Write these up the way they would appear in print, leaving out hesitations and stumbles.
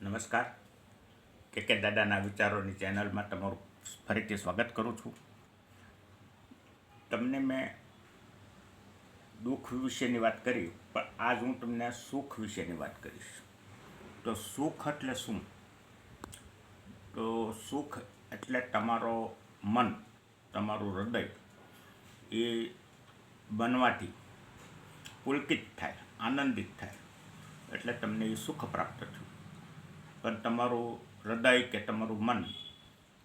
નમસ્કાર. કે દાદાના વિચારોની ચેનલમાં તમારું ફરીથી સ્વાગત કરું છું. તમને મેં દુઃખ વિશેની વાત કરી, પણ આજ હું તમને સુખ વિશેની વાત કરીશ. તો સુખ એટલે શું? તો સુખ એટલે તમારો મન, તમારું હૃદય એ બનવાથી પુલકિત થાય, આનંદિત થાય, એટલે તમને એ સુખ પ્રાપ્ત થયું. પણ તમારું હૃદય કે તમારું મન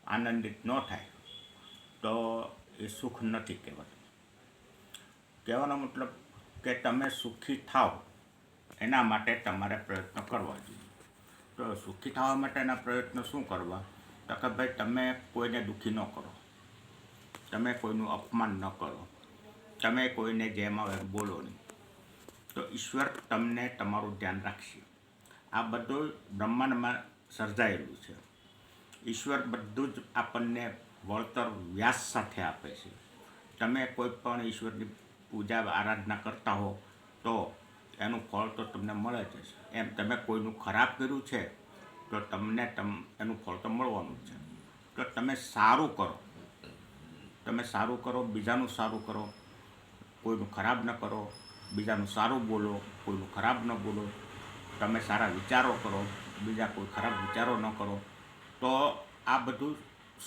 આનંદિત ન થાય તો એ સુખ નથી કહેવાતું. કહેવાનો મતલબ કે તમે સુખી થાઓ એના માટે તમારે પ્રયત્ન કરવા જોઈએ. તો સુખી થવા માટેના પ્રયત્ન શું કરવા? તો કે ભાઈ તમે કોઈને દુઃખી ન કરો, તમે કોઈનું અપમાન ન કરો, તમે કોઈને જેમ આવે બોલો નહીં, તો ઈશ્વર તમને તમારું ધ્યાન રાખશે. આ બધું બ્રહ્માંડમાં સર્જાયેલું છે. ઈશ્વર બધું જ આપણને વળતર વ્યાસ સાથે આપે છે. તમે કોઈ પણ ઈશ્વરની પૂજા આરાધના કરતા હો તો એનું ફળ તો તમને મળે જ છે. એમ તમે કોઈનું ખરાબ કર્યું છે તો તમને એનું ફળ તો મળવાનું જ છે. તો તમે સારું કરો, તમે સારું કરો, બીજાનું સારું કરો, કોઈનું ખરાબ ન કરો, બીજાનું સારું બોલો, કોઈનું ખરાબ ન બોલો, તમે સારા વિચારો કરો, બીજા કોઈ ખરાબ વિચારો ન કરો, તો આ બધું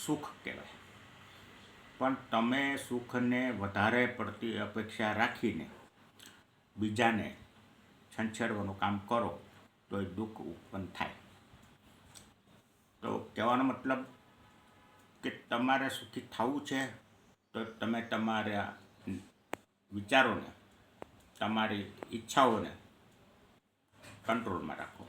સુખ કહેવાય. પણ તમે સુખને વધારે પડતી અપેક્ષા રાખીને બીજાને છંછેડવાનું કામ કરો તો એ દુઃખ ઉત્પન્ન થાય. તો કહેવાનો મતલબ કે તમારે સુખી થવું છે તો તમે તમારા વિચારોને, તમારી ઈચ્છાઓને કંટ્રોલમાં રાખો.